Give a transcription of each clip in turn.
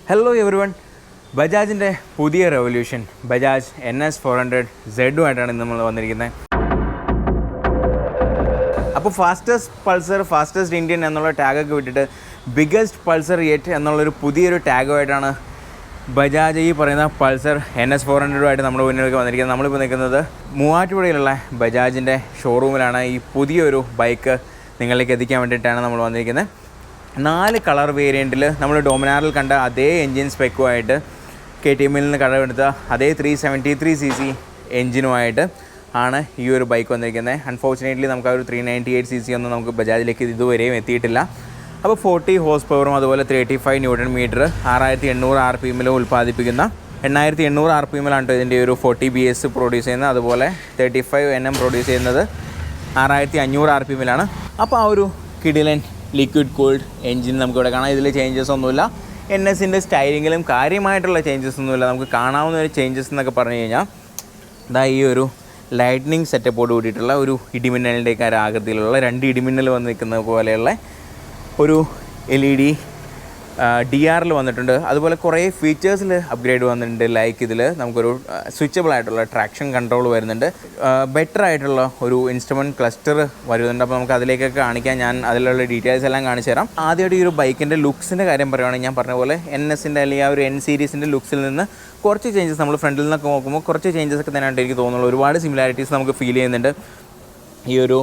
Hello every one, ബജാജിൻ്റെ പുതിയ revolution Bajaj NS400Z ആയിട്ടാണ് നമ്മൾ വന്നിരിക്കുന്നത്. അപ്പോൾ ഫാസ്റ്റസ്റ്റ് ഇന്ത്യൻ എന്നുള്ള ടാഗൊക്കെ വിട്ടിട്ട് ബിഗ്ഗസ്റ്റ് പൾസർ യെറ്റ് എന്നുള്ളൊരു പുതിയൊരു ടാഗുമായിട്ടാണ് ബജാജ് ഈ പറയുന്ന പൾസർ NS400 നമ്മൾ മുന്നിലേക്ക് വന്നിരിക്കുന്നത്. നമ്മളിപ്പോൾ നിൽക്കുന്നത് മൂവാറ്റുപുഴയിലുള്ള ബജാജിൻ്റെ ഷോറൂമിലാണ്. ഈ പുതിയൊരു ബൈക്ക് നിങ്ങളിലേക്ക് എത്തിക്കാൻ വേണ്ടിയിട്ടാണ് നമ്മൾ വന്നിരിക്കുന്നത്. 4 കളർ വേരിയൻറ്റിൽ നമ്മൾ ഡോമിനാറിൽ കണ്ട അതേ എൻജിൻ സ്പെക്കുമായിട്ട് KTMൽ നിന്ന് കടമെടുത്ത അതേ 373cc എൻജിനുമായിട്ട് ആണ് ഈ ഒരു ബൈക്ക് വന്നിരിക്കുന്നത്. അൺഫോർച്ചുനേറ്റ്ലി നമുക്ക് ആ ഒരു 398cc ഒന്നും നമുക്ക് ബജാജിലേക്ക് ഇതുവരെയും എത്തിയിട്ടില്ല. അപ്പോൾ 40 ഹോഴ്സ് പവറും അതുപോലെ 35 Nm 6800 RPM ഉൽപ്പാദിപ്പിക്കുന്ന 8800 RPM ഇതിൻ്റെ ഒരു 40 BS പ്രൊഡ്യൂസ് ചെയ്യുന്നത്. അതുപോലെ 35 Nm പ്രൊഡ്യൂസ് ചെയ്യുന്നത് 6500 RPM. അപ്പോൾ ആ ഒരു കിടിലൻ ലിക്വിഡ് കൂൾഡ് എൻജിൻ നമുക്കിവിടെ കാണാം. ഇതിൽ ചേഞ്ചസ് ഒന്നുമില്ല. NSൻ്റെ സ്റ്റൈലിങ്ങിലും കാര്യമായിട്ടുള്ള ചേഞ്ചസ് ഒന്നുമില്ല. നമുക്ക് കാണാവുന്ന ഒരു ചേഞ്ചസ് എന്നൊക്കെ പറഞ്ഞു കഴിഞ്ഞാൽ ഇതാ ഈ ഒരു ലൈറ്റ്നിങ് സെറ്റപ്പോട് കൂടിയിട്ടുള്ള ഒരു ഇടിമിന്നലിൻ്റെയൊക്കെ ആകൃതിയിലുള്ള 2 ഇടിമിന്നൽ വന്ന് നിൽക്കുന്ന പോലെയുള്ള ഒരു LED DR വന്നിട്ടുണ്ട്. അതുപോലെ കുറേ ഫീച്ചേഴ്സിൽ അപ്ഗ്രേഡ് വന്നിട്ടുണ്ട്. ലൈക്ക് ഇതിൽ നമുക്കൊരു സ്വിച്ചബിൾ ആയിട്ടുള്ള ട്രാക്ഷൻ കൺട്രോൾ വരുന്നുണ്ട്. ബെറ്റർ ആയിട്ടുള്ള ഒരു ഇൻസ്ട്രുമെൻറ്റ് ക്ലസ്റ്റർ വരുന്നുണ്ട്. അപ്പോൾ നമുക്ക് അതിലേക്കൊക്കെ കാണിക്കാൻ ഞാൻ അതിലുള്ള ഡീറ്റെയിൽസ് എല്ലാം കാണിച്ചു തരാം. ആദ്യമായിട്ട് ഈ ഒരു ബൈക്കിൻ്റെ ലുക്സിൻ്റെ കാര്യം പറയുകയാണെങ്കിൽ ഞാൻ പറഞ്ഞ പോലെ NSൻ്റെ അല്ലെങ്കിൽ ആ ഒരു N സീരീസിൻ്റെ ലുക്സിൽ നിന്ന് കുറച്ച് ചേഞ്ചസ് നമ്മൾ ഫ്രണ്ടിൽ നിന്നൊക്കെ നോക്കുമ്പോൾ കുറച്ച് ചേഞ്ചസ് ഒക്കെ തന്നെയായിട്ട് എനിക്ക് തോന്നുള്ളൂ. ഒരുപാട് സിമിലാരിറ്റീസ് നമുക്ക് ഫീൽ ചെയ്യുന്നുണ്ട്. ഈ ഒരു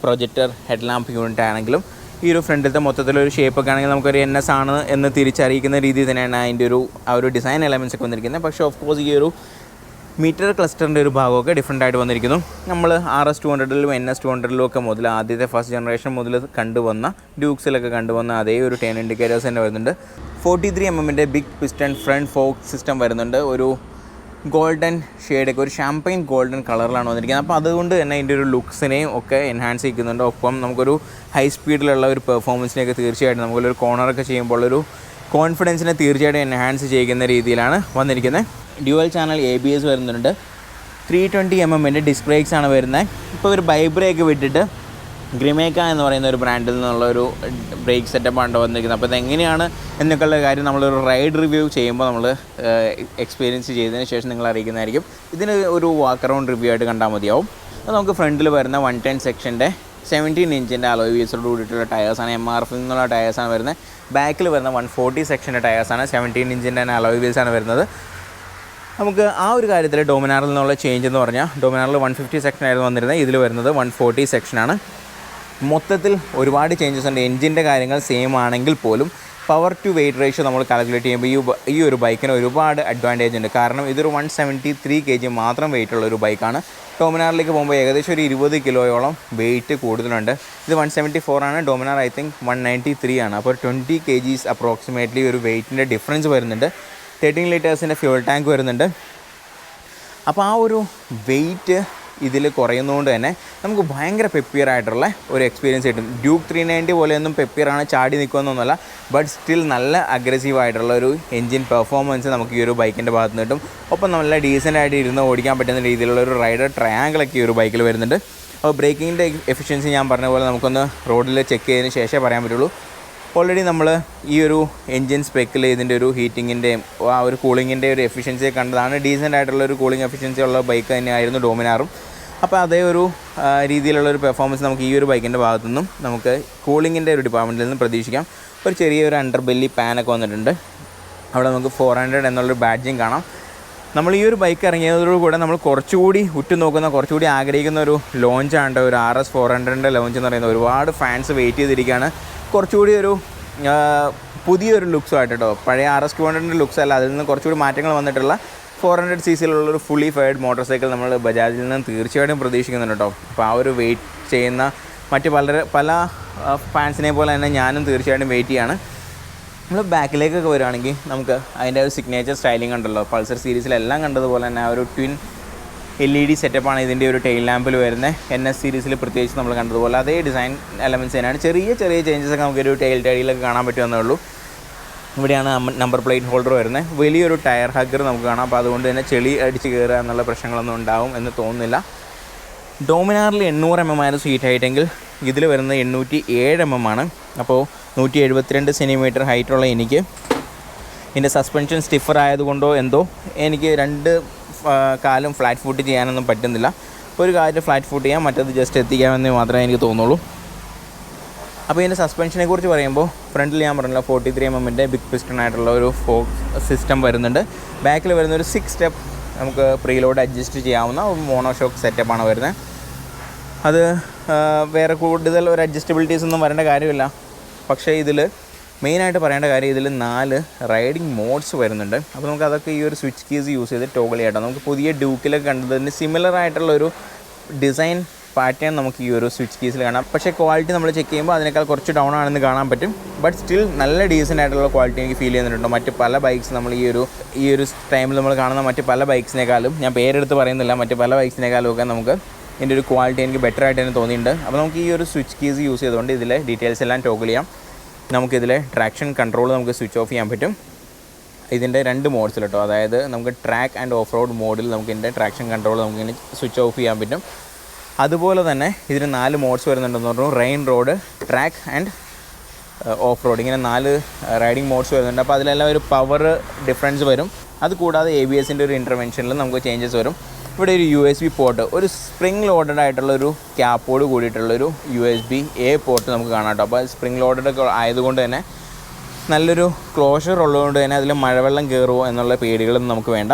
പ്രൊജക്ടർ ഹെഡ് ലാമ്പ് യൂണിറ്റ് ആണെങ്കിലും ഈ ഒരു ഫ്രണ്ടിലത്തെ മൊത്തത്തിലൊരു ഷേപ്പൊക്കെ ആണെങ്കിൽ നമുക്കൊരു NS ആണ് എന്ന് തിരിച്ചറിയിക്കുന്ന രീതിയിൽ തന്നെയാണ് അതിൻ്റെ ആ ഒരു ഡിസൈൻ എലമെൻറ്റ്സ് ഒക്കെ വന്നിരിക്കുന്നത്. പക്ഷേ ഓഫ് കോഴ്സ് ഈ ഒരു മീറ്റർ ക്ലസ്റ്ററിൻ്റെ ഒരു ഭാഗമൊക്കെ ഡിഫറെൻ്റ് ആയിട്ട് വന്നിരിക്കുന്നു. നമ്മൾ RS200ലും NS200ലും ഒക്കെ മുതൽ ആദ്യത്തെ ഫസ്റ്റ് ജനറേഷൻ മുതൽ കണ്ടുവന്ന ഡ്യൂക്സിലൊക്കെ കണ്ടുവന്ന അതേ ഒരു ടേൺ ഇൻഡിക്കേറ്റേഴ്സ് തന്നെ വരുന്നുണ്ട്. 43 mm big piston front fork system വരുന്നുണ്ട്. ഒരു ഗോൾഡൻ ഷെയ്ഡൊക്കെ ഒരു ഷാമ്പൈൻ ഗോൾഡൻ കളറിലാണ് വന്നിരിക്കുന്നത്. അപ്പോൾ അതുകൊണ്ട് തന്നെ അതിൻ്റെ ഒരു ലുക്സിനെയും ഒക്കെ എൻഹാൻസ് ചെയ്യുന്നുണ്ട്. ഒപ്പം നമുക്കൊരു ഹൈ സ്പീഡിലുള്ള ഒരു പെർഫോമൻസിനെയൊക്കെ തീർച്ചയായിട്ടും നമുക്കൊരു കോർണറൊക്കെ ചെയ്യുമ്പോൾ ഒരു കോൺഫിഡൻസിനെ തീർച്ചയായിട്ടും എൻഹാൻസ് ചെയ്യുന്ന രീതിയിലാണ് വന്നിരിക്കുന്നത്. ഡ്യുവൽ ചാനൽ ABS വരുന്നുണ്ട്. 320 mm ഡിസ്ക് ബ്രേക്സ് ആണ് വരുന്നത്. ഇപ്പോൾ ഒരു ബൈ ബ്രേക്ക് വിട്ടിട്ട് ഗ്രിമേക്ക എന്ന് പറയുന്ന ഒരു ബ്രാൻഡിൽ നിന്നുള്ളൊരു ബ്രേക്ക് സെറ്റപ്പാണ് വന്നിരിക്കുന്നത്. അപ്പോൾ ഇതെങ്ങനെയാണ് എന്നൊക്കെയുള്ള കാര്യം നമ്മളൊരു റൈഡ് റിവ്യൂ ചെയ്യുമ്പോൾ നമ്മൾ എക്സ്പീരിയൻസ് ചെയ്തതിന് ശേഷം നിങ്ങൾ അറിയിക്കുന്നതായിരിക്കും. ഇതിന് ഒരു വാക്ക് അറൗണ്ട് റിവ്യൂ ആയിട്ട് കണ്ടാൽ മതിയാവും. അത് നമുക്ക് ഫ്രണ്ടിൽ വരുന്ന 110 സെക്ഷൻ്റെ 17 ഇഞ്ചിൻ്റെ അലോയ് വീൽസോട് കൂടിയിട്ടുള്ള ടയേഴ്സാണ്. MRF നിന്നുള്ള ടയേഴ്സാണ് വരുന്നത്. ബാക്കിൽ വരുന്ന 140 സെക്ഷൻ്റെ ടയേഴ്സാണ്. 17 ഇഞ്ചിൻ്റെ തന്നെ അലോയ് വീൽസാണ് വരുന്നത്. നമുക്ക് ആ ഒരു കാര്യത്തിൽ ഡോമിനാറിൽ നിന്നുള്ള ചേഞ്ച് എന്ന് പറഞ്ഞാൽ ഡോമിനാറിൽ 150 സെക്ഷൻ ആയിരുന്നു വന്നിരുന്നത്. ഇതിൽ വരുന്നത് 140 സെക്ഷനാണ്. മൊത്തത്തിൽ ഒരുപാട് ചേഞ്ചസ് ഉണ്ട്. എൻജിൻ്റെ കാര്യങ്ങൾ സെയിം ആണെങ്കിൽ പോലും പവർ ടു വെയിറ്റ് റേഷ്യോ നമ്മൾ കാൽക്കുലേറ്റ് ചെയ്യുമ്പോൾ ഈ ഒരു ബൈക്കിന് ഒരുപാട് അഡ്വാൻറ്റേജ് ഉണ്ട്. കാരണം ഇതൊരു 173 kg മാത്രം വെയിറ്റ് ഉള്ള ഒരു ബൈക്കാണ്. ഡോമിനാറിലേക്ക് പോകുമ്പോൾ ഏകദേശം ഒരു 20 കിലോയോളം വെയിറ്റ് കൂടുതലുണ്ട്. ഇത് 174 ആണ്. ഡോമിനാർ ഐ തിങ്ക് 193 ആണ്. അപ്പോൾ 20 kg അപ്രോക്സിമേറ്റ്ലി ഒരു വെയിറ്റിൻ്റെ ഡിഫറൻസ് വരുന്നുണ്ട്. 13 ലിറ്റേഴ്സിൻ്റെ ഫ്യൂൾ ടാങ്ക് വരുന്നുണ്ട്. അപ്പോൾ ആ ഒരു വെയിറ്റ് ഇതിൽ കുറയുന്നതുകൊണ്ട് തന്നെ നമുക്ക് ഭയങ്കര പെപ്പിയറായിട്ടുള്ള ഒരു എക്സ്പീരിയൻസ് കിട്ടും. ഡ്യൂക്ക് 390 പോലെയൊന്നും പെപ്പിയറാണ്, ചാടി നിൽക്കുമെന്നൊന്നുമല്ല. ബട്ട് സ്റ്റിൽ നല്ല അഗ്രസീവായിട്ടുള്ള ഒരു എൻജിൻ പെർഫോമൻസ് നമുക്ക് ഈ ഒരു ബൈക്കിൻ്റെ ഭാഗത്ത് നിന്ന് കിട്ടും. ഒപ്പം നല്ല ഡീസൻ്റായിട്ട് ഇരുന്ന് ഓടിക്കാൻ പറ്റുന്ന രീതിയിലുള്ള ഒരു റൈഡർ ട്രയാങ്കിളൊക്കെ ഈ ഒരു ബൈക്കിൽ വരുന്നുണ്ട്. അപ്പോൾ ബ്രേക്കിങ്ങിൻ്റെ എഫിഷ്യൻസി ഞാൻ പറഞ്ഞ പോലെ നമുക്കൊന്ന് റോഡിൽ ചെക്ക് ചെയ്തതിന് ശേഷമേ പറയാൻ പറ്റുള്ളൂ. ഓൾറെഡി നമ്മൾ ഈ ഒരു എൻജിൻ സ്പെക്കിൽ ഇതിൻ്റെ ഒരു ഹീറ്റിങ്ങിൻ്റെയും ആ ഒരു കൂളിങ്ങിൻ്റെ ഒരു എഫിഷ്യൻസി കണ്ടതാണ്. ഡീസൻ്റ് ആയിട്ടുള്ള ഒരു കൂളിംഗ് എഫിഷ്യൻസി ഉള്ള ബൈക്ക് തന്നെയായിരുന്നു ഡോമിനാറും. അപ്പോൾ അതേ ഒരു രീതിയിലുള്ളൊരു പെർഫോമൻസ് നമുക്ക് ഈ ഒരു ബൈക്കിൻ്റെ ഭാഗത്തു നിന്നും നമുക്ക് കൂളിങ്ങിൻ്റെ ഒരു ഡിപ്പാർട്ട്മെൻറ്റിൽ നിന്ന് പ്രതീക്ഷിക്കാം. ഒരു ചെറിയൊരു അണ്ടർ ബെല്ലി പാനൊക്കെ വന്നിട്ടുണ്ട്. അവിടെ നമുക്ക് 400 എന്നുള്ളൊരു ബാഡ്ജിങ് കാണാം. നമ്മൾ ഈ ഒരു ബൈക്ക് ഇറങ്ങിയതോടുകൂടെ നമ്മൾ കുറച്ചുകൂടി ഉറ്റുനോക്കുന്ന കുറച്ചുകൂടി ആഗ്രഹിക്കുന്ന ഒരു ലോഞ്ചാണ് ഒരു RS400ൻ്റെ ലോഞ്ച് എന്ന് പറയുന്നത്. ഒരുപാട് ഫാൻസ് വെയിറ്റ് ചെയ്തിരിക്കുകയാണ്. കുറച്ചുകൂടി ഒരു പുതിയൊരു ലുക്സുമായിട്ട് കേട്ടോ. പഴയ RS200ൻ്റെ ലുക്സ് അല്ല, അതിൽ നിന്ന് കുറച്ചുകൂടി മാറ്റങ്ങൾ വന്നിട്ടുള്ള 400cc fully fired motor cycle നമ്മൾ ബജാജിൽ നിന്ന് തീർച്ചയായിട്ടും പ്രതീക്ഷിക്കുന്നുണ്ട് കേട്ടോ. അപ്പോൾ ആ ഒരു വെയിറ്റ് ചെയ്യുന്ന മറ്റ് പല ഫാൻസിനെ പോലെ തന്നെ ഞാനും തീർച്ചയായിട്ടും വെയിറ്റ് ചെയ്യാണ്. നമ്മൾ ബാക്കിലേക്കൊക്കെ വരികയാണെങ്കിൽ നമുക്ക് അതിൻ്റെ ഒരു സിഗ്നേച്ചർ സ്റ്റൈലിംഗ് ഉണ്ടല്ലോ, പൾസർ സീരീസിലെല്ലാം കണ്ടതുപോലെ തന്നെ ആ ഒരു ട്വിൻ LED സെറ്റപ്പാണ് ഇതിൻ്റെ ഒരു ടെയിൽ ലാമ്പിൽ വരുന്നത്. NS സീരീസിൽ പ്രത്യേകിച്ച് നമ്മൾ കണ്ടതുപോലെ അതേ ഡിസൈൻ എലമെൻറ്റ്സ് തന്നെയാണ്. ചെറിയ ചേഞ്ചസൊക്കെ നമുക്കൊരു ടെയിൽ ടൈഡിലൊക്കെ കാണാൻ പറ്റുമെന്നേ ഉള്ളൂ. ഇവിടെയാണ് നമ്പർ പ്ലേറ്റ് ഹോൾഡർ വരുന്നത്. വലിയൊരു ടയർ ഹഗ്ഗർ നമുക്ക് കാണാം. അപ്പോൾ അതുകൊണ്ട് തന്നെ ചെളി അടിച്ച് കയറുക എന്നുള്ള പ്രശ്നങ്ങളൊന്നും ഉണ്ടാവും എന്ന് തോന്നുന്നില്ല. ഡോമിനാറിൽ 800 mm ആയിരുന്നു സീറ്റ് ഹൈറ്റെങ്കിൽ ഇതിൽ വരുന്നത് 807 mm ആണ്. അപ്പോൾ 172 cm ഹൈറ്റുള്ള എനിക്ക് ഇതിൻ്റെ സസ്പെൻഷൻ സ്റ്റിഫർ ആയതുകൊണ്ടോ എന്തോ എനിക്ക് രണ്ട് കാലും ഫ്ലാറ്റ് ഫുട്ട് ചെയ്യാനൊന്നും പറ്റുന്നില്ല. ഒരു കാല് ഫ്ലാറ്റ് ഫുട്ട് ചെയ്യാം, മറ്റത് ജസ്റ്റ് എത്തിക്കാമെന്ന് മാത്രമേ എനിക്ക് തോന്നുള്ളൂ. അപ്പോൾ ഇതിൻ്റെ സസ്പെൻഷനെ കുറിച്ച് പറയുമ്പോൾ ഫ്രണ്ടിൽ ഞാൻ പറഞ്ഞില്ല 43 mm ബിഗ് പിസ്റ്റൺ ആയിട്ടുള്ള ഒരു ഫോക്ക് സിസ്റ്റം വരുന്നുണ്ട്. ബാക്കിൽ വരുന്ന ഒരു 6 സ്റ്റെപ്പ് നമുക്ക് പ്രീലോഡ് അഡ്ജസ്റ്റ് ചെയ്യാവുന്ന ഒരു മോണോഷോക്ക് സെറ്റപ്പാണ് വരുന്നത്. അത് വേറെ കൂടുതൽ ഒരു അഡ്ജസ്റ്റബിലിറ്റീസ് ഒന്നും വരേണ്ട കാര്യമില്ല. പക്ഷേ ഇതിൽ മെയിനായിട്ട് പറയേണ്ട കാര്യം ഇതിൽ 4 റൈഡിങ് മോഡ്സ് വരുന്നുണ്ട്. അപ്പോൾ നമുക്ക് അതൊക്കെ ഈ ഒരു സ്വിച്ച് കീസ് യൂസ് ചെയ്ത് ടോഗിൾ ചെയ്യണം. നമുക്ക് പുതിയ ഡ്യൂക്കിലൊക്കെ കണ്ടതിന് സിമിലർ ആയിട്ടുള്ളൊരു ഡിസൈൻ പാറ്റേൺ നമുക്ക് ഈ ഒരു സ്വിച്ച് കീസിൽ കാണാം. പക്ഷേ ക്വാളിറ്റി നമ്മൾ ചെക്ക് ചെയ്യുമ്പോൾ അതിനേക്കാൾ കുറച്ച് ഡൗൺ ആണെന്ന് കാണാൻ പറ്റും. ബട്ട് സ്റ്റിൽ നല്ല ഡീസൻ്റ് ആയിട്ടുള്ള ക്വാളിറ്റി എനിക്ക് ഫീൽ ചെയ്യുന്നുണ്ട്. മറ്റ് പല ബൈക്സ് നമ്മൾ ഈ ഒരു ടൈമിൽ നമ്മൾ കാണുന്ന മറ്റ് പല ബൈക്സിനേക്കാളും, ഞാൻ പേരെടുത്ത് പറയുന്നില്ല, മറ്റ് പല ബൈക്സിനേക്കാളും ഒക്കെ നമുക്ക് ഇതിൻ്റെ ഒരു ക്വാളിറ്റി എനിക്ക് ബെറ്റർ ആയിട്ട് തന്നെ തോന്നിയിട്ടുണ്ട്. അപ്പോൾ നമുക്ക് ഈ ഒരു സ്വിച്ച് കീസ് യൂസ് ചെയ്തുകൊണ്ട് ഇതിലെ ഡീറ്റെയിൽസ് എല്ലാം ടോഗിൾ ചെയ്യാം. നമുക്കിതിലെ ട്രാക്ഷൻ കൺട്രോൾ നമുക്ക് സ്വിച്ച് ഓഫ് ചെയ്യാൻ പറ്റും. ഇതിൻ്റെ 2 മോഡ്സിൽ കേട്ടോ, അതായത് നമുക്ക് ട്രാക്ക് ആൻഡ് ഓഫ് റോഡ് മോഡിൽ നമുക്ക് ഇതിൻ്റെ ട്രാക്ഷൻ കൺട്രോൾ നമുക്കിങ്ങനെ സ്വിച്ച് ഓഫ് ചെയ്യാൻ പറ്റും. അതുപോലെ തന്നെ ഇതിന് 4 മോഡ്സ് വരുന്നുണ്ടെന്ന് പറഞ്ഞു. Rain road, track and off road, ഇങ്ങനെ 4 റൈഡിങ് മോഡ്സ് വരുന്നുണ്ട്. അപ്പോൾ അതിലെല്ലാം ഒരു പവർ ഡിഫറൻസ് വരും. അതുകൂടാതെ ABSൻ്റെ ഒരു ഇൻ്റർവെൻഷനിൽ നമുക്ക് ചേഞ്ചസ് വരും. ഇവിടെ ഒരു USB പോർട്ട്, ഒരു സ്പ്രിംഗ് ലോഡഡ് ആയിട്ടുള്ളൊരു ക്യാപ്പോട് കൂടിയിട്ടുള്ളൊരു USB-A പോർട്ട് നമുക്ക് കാണാം കേട്ടോ. അപ്പോൾ സ്പ്രിംഗ് ലോഡഡ് ആയതുകൊണ്ട് തന്നെ നല്ലൊരു ക്ലോഷർ ഉള്ളതുകൊണ്ട് തന്നെ അതിൽ മഴവെള്ളം കയറുമോ എന്നുള്ള പേടികളൊന്നും നമുക്ക് വേണ്ട.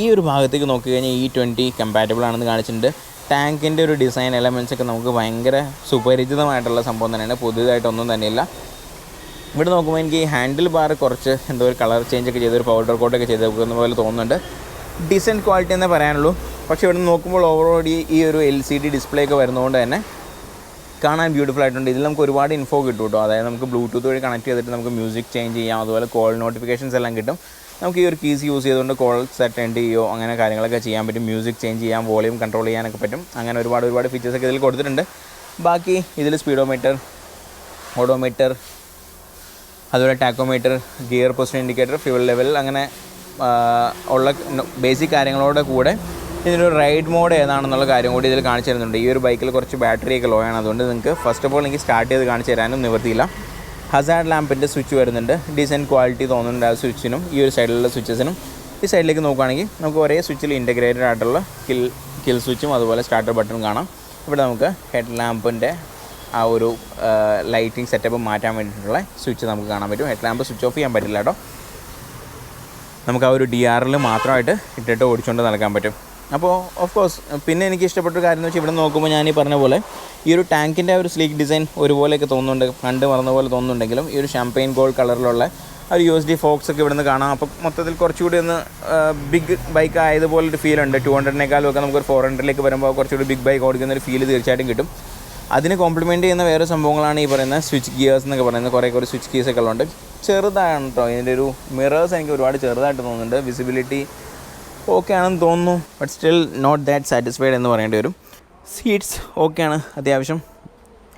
ഈ ഒരു ഭാഗത്തേക്ക് നോക്കിക്കഴിഞ്ഞാൽ E20 കമ്പാറ്റബിൾ ആണെന്ന് കാണിച്ചിട്ടുണ്ട്. ടാങ്കിൻ്റെ ഒരു ഡിസൈൻ എലമെൻറ്റ്സ് ഒക്കെ നമുക്ക് ഭയങ്കര സുപരിചിതമായിട്ടുള്ള സംഭവം തന്നെയാണ്, പുതിയതായിട്ടൊന്നും തന്നെയില്ല. ഇവിടെ നോക്കുമ്പോൾ എനിക്ക് ഈ ഹാൻഡിൽ ബാർ കുറച്ച് എന്തോ ഒരു കളർ ചേഞ്ച് ഒക്കെ ചെയ്ത് ഒരു പൗഡർ കോട്ടൊക്കെ ചെയ്ത് വെക്കുന്ന പോലെ തോന്നുന്നുണ്ട്. ഡീസൻറ്റ് ക്വാളിറ്റി എന്നേ പറയാനുള്ളൂ. പക്ഷേ ഇവിടെ നോക്കുമ്പോൾ ഓവറോൾ ഈ ഒരു LCD ഡിസ്പ്ലേ ഒക്കെ വരുന്നതുകൊണ്ട് തന്നെ കാണാൻ ബ്യൂട്ടിഫുൾ ആയിട്ടുണ്ട്. ഇതിൽ നമുക്ക് ഒരുപാട് ഇൻഫോ കിട്ടും കേട്ടോ. അതായത് നമുക്ക് ബ്ലൂടൂത്ത് വഴി കണക്ട് ചെയ്തിട്ട് നമുക്ക് മ്യൂസിക് ചേഞ്ച് ചെയ്യാം. അതുപോലെ കോൾ നോട്ടിഫിക്കേഷൻസ് എല്ലാം കിട്ടും. നമുക്ക് ഈ ഒരു കീസ് യൂസ് ചെയ്തുകൊണ്ട് കോൾ അറ്റൻഡ് ചെയ്യുകയോ അങ്ങനെ കാര്യങ്ങളൊക്കെ ചെയ്യാൻ പറ്റും. മ്യൂസിക് ചേഞ്ച് ചെയ്യാം, വോളിയം കൺട്രോൾ ചെയ്യാനൊക്കെ പറ്റും. അങ്ങനെ ഒരുപാട് ഫീച്ചേഴ്സൊക്കെ ഇതിൽ കൊടുത്തിട്ടുണ്ട്. ബാക്കി ഇതിൽ സ്പീഡോമീറ്റർ, ഓഡോമീറ്റർ, അതുപോലെ tachometer, gear position indicator, fuel level, അങ്ങനെ ഉള്ള ബേസിക് കാര്യങ്ങളോടെ കൂടെ ഇതിനൊരു റൈഡ് മോഡ് ഏതാണെന്നുള്ള കാര്യം കൂടി ഇതിൽ കാണിച്ചു തരുന്നുണ്ട്. ഈ ഒരു ബൈക്കിൽ കുറച്ച് ബാറ്ററിയൊക്കെ ലോ ആണ്. അതുകൊണ്ട് നിങ്ങൾക്ക് ഫസ്റ്റ് ഓഫ് ഓൾ എനിക്ക് സ്റ്റാർട്ട് ചെയ്ത് കാണിച്ചു തരാനും നിവർത്തിയില്ല. ഹസാർഡ് ലാമ്പിൻ്റെ സ്വിച്ച് വരുന്നുണ്ട്. ഡീസൻറ്റ് ക്വാളിറ്റി തോന്നുന്നുണ്ട് ആ സ്വിച്ചിനും ഈ ഒരു സൈഡിലുള്ള സ്വിച്ചസിനും. ഈ സൈഡിലേക്ക് നോക്കുകയാണെങ്കിൽ നമുക്ക് ഒരേ സ്വിച്ചിൽ ഇൻറ്റഗ്രേറ്റഡ് ആയിട്ടുള്ള കിൽ സ്വിച്ചും അതുപോലെ സ്റ്റാർട്ടർ ബട്ടണും കാണാം. ഇവിടെ നമുക്ക് ഹെഡ് ലാമ്പിൻ്റെ ആ ഒരു ലൈറ്റിംഗ് സെറ്റപ്പ് മാറ്റാൻ വേണ്ടിയിട്ടുള്ള സ്വിച്ച് നമുക്ക് കാണാൻ പറ്റും. ഹെഡ് ലാമ്പ് സ്വിച്ച് ഓഫ് ചെയ്യാൻ പറ്റില്ല കേട്ടോ. നമുക്ക് ആ ഒരു DRL മാത്രമായിട്ട് ഇട്ടിട്ട് ഓടിച്ചുകൊണ്ട് നടക്കാൻ പറ്റും. അപ്പോൾ ഓഫ് കോഴ്സ് പിന്നെ എനിക്ക് ഇഷ്ടപ്പെട്ടൊരു കാര്യം എന്ന് വെച്ചാൽ ഇവിടെ നോക്കുമ്പോൾ ഞാൻ ഈ പറഞ്ഞ പോലെ ഈ ഒരു ടാങ്കിൻ്റെ ആ ഒരു സ്ലീക്ക് ഡിസൈൻ ഒരുപോലെയൊക്കെ തോന്നുന്നുണ്ട്, കണ്ട് മറന്ന പോലെ തോന്നുന്നുണ്ടെങ്കിലും ഈ ഒരു ഷാമ്പെയിൻ ഗോൾഡ് കളറിലുള്ള ആ ഒരു USD ഫോക്സ് ഒക്കെ ഇവിടുന്ന് കാണാം. അപ്പോൾ മൊത്തത്തിൽ കുറച്ചുകൂടി ഒന്ന് ബിഗ് ബൈക്ക് ആയതുപോലൊരു ഫീൽ ഉണ്ട്. 200-നേക്കാളും ഒക്കെ നമുക്കൊരു 400-ലേക്ക് വരുമ്പോൾ കുറച്ചുകൂടി ബിഗ് ബൈക്ക് ഓടിക്കുന്ന ഒരു ഫീൽ തീർച്ചയായിട്ടും കിട്ടും. അതിന് കോംപ്ലിമെൻറ്റ് ചെയ്യുന്ന വേറെ സംഭവങ്ങളാണ് ഈ പറയുന്ന സ്വിച്ച് ഗിയേഴ്സ് എന്നൊക്കെ പറയുന്നത്. കുറേ ഒരു സ്വിച്ച് കീസൊക്കെ ഉള്ളതുകൊണ്ട് ചെറുതാണ് കേട്ടോ. ഇതിൻ്റെ ഒരു മിറേഴ്സ് എനിക്ക് ഒരുപാട് ചെറുതായിട്ട് തോന്നുന്നുണ്ട്. വിസിബിലിറ്റി ഓക്കെ ആണെന്ന് തോന്നുന്നു, but still not that satisfied എന്ന് പറയേണ്ടി വരും. സീറ്റ്സ് ഓക്കെയാണ്, അത്യാവശ്യം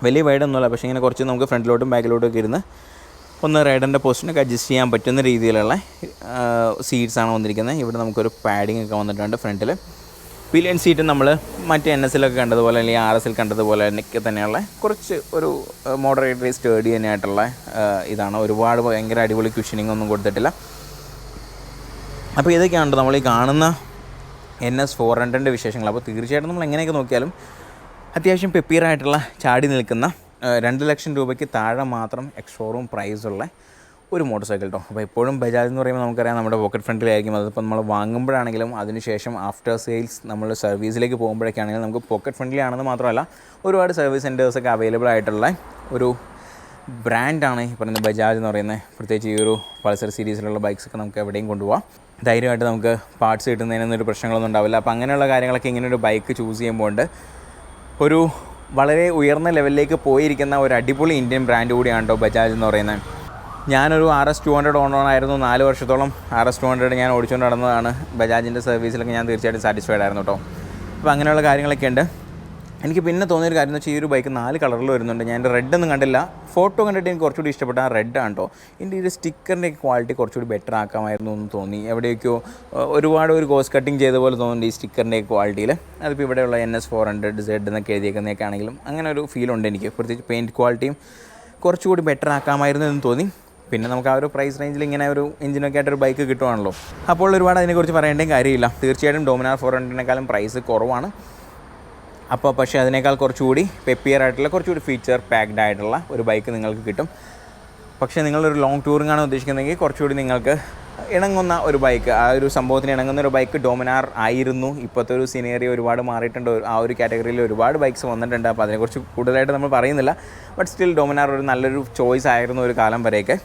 വലിയ വൈഡൊന്നുമല്ല. പക്ഷേ ഇങ്ങനെ കുറച്ച് നമുക്ക് ഫ്രണ്ടിലോട്ടും ബാക്കിലോട്ടും ഒക്കെ ഇരുന്ന് ഒന്ന് റൈഡറിൻ്റെ പൊസിഷനൊക്കെ അഡ്ജസ്റ്റ് ചെയ്യാൻ പറ്റുന്ന രീതിയിലുള്ള സീറ്റ്സാണ് വന്നിരിക്കുന്നത്. ഇവിടെ നമുക്കൊരു പാഡിംഗ് ഒക്കെ വന്നിട്ടുണ്ട് ഫ്രണ്ടിൽ. പിലിയൻ സീറ്റ് നമ്മൾ മറ്റ് NSലൊക്കെ കണ്ടതുപോലെ അല്ലെങ്കിൽ RSൽ കണ്ടതുപോലെ തന്നെയുള്ള കുറച്ച് ഒരു മോഡറേറ്റ്ലി സ്റ്റേഡി തന്നെയായിട്ടുള്ള ഇതാണ്. ഒരുപാട് ഭയങ്കര അടിപൊളി ക്യൂഷനിങ് ഒന്നും കൊടുത്തിട്ടില്ല. അപ്പോൾ ഇതൊക്കെയാണ് നമ്മൾ ഈ കാണുന്ന NS 400-ൻ്റെ വിശേഷങ്ങൾ. അപ്പോൾ തീർച്ചയായിട്ടും നമ്മൾ എങ്ങനെയൊക്കെ നോക്കിയാലും അത്യാവശ്യം പെപ്പീറായിട്ടുള്ള ചാടി നിൽക്കുന്ന 2 ലക്ഷം രൂപയ്ക്ക് താഴെ മാത്രം എക്സ്-ഷോറൂം പ്രൈസുള്ള ഒരു മോട്ടോർ സൈക്കിൾ കേട്ടോ. അപ്പോൾ എപ്പോഴും ബജാജ് എന്ന് പറയുമ്പോൾ നമുക്കറിയാം നമ്മുടെ പോക്കറ്റ് ഫ്രണ്ടിലായിരിക്കും. അതിപ്പോൾ നമ്മൾ വാങ്ങുമ്പോഴാണെങ്കിലും അതിനുശേഷം ആഫ്റ്റർ സെയിൽസ് നമ്മൾ സർവീസിലേക്ക് പോകുമ്പോഴൊക്കെയാണെങ്കിലും നമുക്ക് പോക്കറ്റ് ഫ്രണ്ട്ലി ആണെന്ന് മാത്രമല്ല ഒരുപാട് സർവീസ് സെൻറ്റേഴ്സൊക്കെ അവൈലബിൾ ആയിട്ടുള്ള ഒരു ബ്രാൻഡാണ് ഈ പറയുന്നത് ബജാജ് എന്ന് പറയുന്നത്. പ്രത്യേകിച്ച് ഈ ഒരു പൾസർ സീരീസിലുള്ള ബൈക്സൊക്കെ നമുക്ക് എവിടെയും കൊണ്ടുപോകാം. ധൈര്യമായിട്ട് നമുക്ക് പാർട്സ് കിട്ടുന്നതിനൊന്നും ഒരു പ്രശ്നങ്ങളൊന്നും ഉണ്ടാവില്ല. അപ്പോൾ അങ്ങനെയുള്ള കാര്യങ്ങളൊക്കെ ഇങ്ങനൊരു ബൈക്ക് ചൂസ് ചെയ്യുമ്പോൾ ഒരു വളരെ ഉയർന്ന ലെവലിലേക്ക് പോയിരിക്കുന്ന ഒരു അടിപൊളി ഇന്ത്യൻ ബ്രാൻഡ് കൂടിയാണ് കേട്ടോ ബജാജ് എന്ന് പറയുന്നത്. ഞാനൊരു RS 200 ഓണറായിരുന്നു. 4 വർഷത്തോളം RS 200 ഞാൻ ഓടിച്ചുകൊണ്ട് നടന്നതാണ്. ബജാജിൻ്റെ സർവീസിലൊക്കെ ഞാൻ തീർച്ചയായിട്ടും സാറ്റിസ്ഫൈഡ് ആയിരുന്നു കേട്ടോ. അപ്പോൾ അങ്ങനെയുള്ള കാര്യങ്ങളൊക്കെ ഉണ്ട്. എനിക്ക് പിന്നെ തോന്നിയൊരു കാര്യം എന്ന് വെച്ചാൽ ഈ ഒരു ബൈക്ക് 4 കളറിൽ വരുന്നുണ്ട്. ഞാൻ എൻ്റെ റെഡ് ഒന്നും കണ്ടില്ല. ഫോട്ടോ കണ്ടിട്ട് എനിക്ക് കുറച്ചുകൂടി ഇഷ്ടപ്പെട്ട ആ റെഡാണ് കേട്ടോ. ഇതിൻ്റെ ഒരു സ്റ്റിക്കറിൻ്റെ ക്വാളിറ്റി കുറച്ചുകൂടി ബെറ്റർ ആക്കാമായിരുന്നു എന്ന് തോന്നി. എവിടെയൊക്കെയോ ഒരുപാട് ഒരു കോസ്റ്റ് കട്ടിങ് ചെയ്ത പോലെ തോന്നുന്നുണ്ട് ഈ സ്റ്റിക്കറിൻ്റെ ക്വാളിറ്റിയിൽ. അതിപ്പോൾ ഇവിടെയുള്ള NS 400Z എന്നൊക്കെ എഴുതിയേക്കുന്നതൊക്കെ ആണെങ്കിലും അങ്ങനെ ഒരു ഫീലുണ്ട് എനിക്ക്. പ്രത്യേകിച്ച് പെയിൻറ്റ് ക്വാളിറ്റിയും കുറച്ചുകൂടി ബെറ്റർ ആക്കാമായിരുന്നു എന്ന് തോന്നി. പിന്നെ നമുക്ക് ആ ഒരു പ്രൈസ് റേഞ്ചിൽ ഇങ്ങനെ ഒരു എഞ്ചിനൊക്കെ ആയിട്ടൊരു ബൈക്ക് കിട്ടുവാണല്ലോ. അപ്പോൾ ഒരുപാട് അതിനെക്കുറിച്ച് പറയേണ്ടതും കാര്യമില്ല. തീർച്ചയായിട്ടും ഡോമിനാർ 400-നേക്കാളും പ്രൈസ് കുറവാണ്. അപ്പോൾ പക്ഷേ അതിനേക്കാൾ കുറച്ചുകൂടി പെപ്പിയർ ആയിട്ടുള്ള കുറച്ചുകൂടി ഫീച്ചർ പാക്ഡ് ആയിട്ടുള്ള ഒരു ബൈക്ക് നിങ്ങൾക്ക് കിട്ടും. പക്ഷേ നിങ്ങളൊരു ലോങ് ടൂറിങ്ങാണ് ഉദ്ദേശിക്കുന്നതെങ്കിൽ കുറച്ചുകൂടി നിങ്ങൾക്ക് ഇണങ്ങുന്ന ഒരു ബൈക്ക്, ആ ഒരു സംഭവത്തിന് ഇണങ്ങുന്ന ഒരു ബൈക്ക് ഡോമിനാർ ആയിരുന്നു. ഇപ്പോഴത്തെ ഒരു സിനേറിയോ ഒരുപാട് മാറിയിട്ടുണ്ട്. ആ ഒരു കാറ്റഗറിയിൽ ഒരുപാട് ബൈക്ക്സ് വന്നിട്ടുണ്ട്. അപ്പോൾ അതിനെക്കുറിച്ച് കൂടുതലായിട്ട് നമ്മൾ പറയുന്നില്ല. ബട്ട് സ്റ്റിൽ ഡോമിനാർ ഒരു നല്ലൊരു ചോയ്സ് ആയിരുന്നു ഒരു കാലം വരെയൊക്കെ.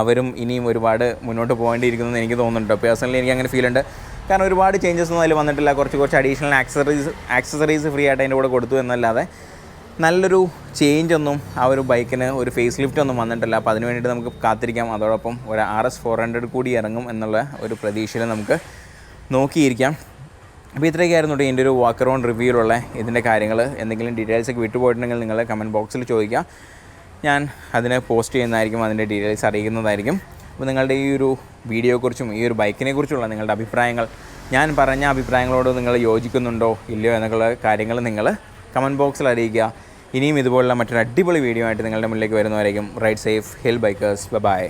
അവരും ഇനിയും ഒരുപാട് മുന്നോട്ട് പോകേണ്ടിയിരിക്കുന്നു എന്ന് എനിക്ക് തോന്നുന്നുണ്ട്. പേഴ്സണലി എനിക്ക് അങ്ങനെ ഫീൽ ഉണ്ട്. കാരണം ഒരുപാട് ചേഞ്ചസ് ഒന്നും അതിൽ വന്നിട്ടില്ല. കുറച്ച് അഡീഷണൽ ആക്സസറീസ് ഫ്രീ ആയിട്ട് അതിൻ്റെ കൂടെ കൊടുത്തു എന്നല്ലാതെ നല്ലൊരു ചേഞ്ച് ഒന്നും ആ ഒരു ബൈക്കിന് ഒരു ഫേസ് ലിഫ്റ്റ് ഒന്നും വന്നിട്ടില്ല. അപ്പോൾ അതിന് വേണ്ടിയിട്ട് നമുക്ക് കാത്തിരിക്കാം. അതോടൊപ്പം ഒരു RS 400 കൂടി ഇറങ്ങും എന്നുള്ള ഒരു പ്രതീക്ഷയിൽ നമുക്ക് നോക്കിയിരിക്കാം. അപ്പോൾ ഇത്രയൊക്കെയായിരുന്നു കേട്ടോ എൻ്റെ ഒരു വാക്ക് അറൗണ്ട് റിവ്യൂയിലുള്ള ഇതിൻ്റെ കാര്യങ്ങൾ. എന്തെങ്കിലും ഡീറ്റെയിൽസൊക്കെ വിട്ടുപോയിട്ടുണ്ടെങ്കിൽ നിങ്ങൾ കമൻറ്റ് ബോക്സിൽ ചോദിക്കുക. ഞാൻ അതിനെ പോസ്റ്റ് ചെയ്യുന്നതായിരിക്കും, അതിൻ്റെ ഡീറ്റെയിൽസ് അറിയിക്കുന്നതായിരിക്കും. അപ്പോൾ നിങ്ങളുടെ ഈ ഒരു വീഡിയോയെക്കുറിച്ചും ഈ ഒരു ബൈക്കിനെ കുറിച്ചുള്ള നിങ്ങളുടെ അഭിപ്രായങ്ങൾ, ഞാൻ പറഞ്ഞ അഭിപ്രായങ്ങളോട് നിങ്ങൾ യോജിക്കുന്നുണ്ടോ ഇല്ലയോ എന്നുള്ള കാര്യങ്ങൾ നിങ്ങൾ കമൻറ്റ് ബോക്സിൽ അറിയിക്കുക. ഇനിയും ഇതുപോലുള്ള മറ്റൊരു അടിപൊളി വീഡിയോ ആയിട്ട് നിങ്ങളുടെ മുന്നിലേക്ക് വരുന്നവരായിരിക്കും. Ride safe, hill bikers, by.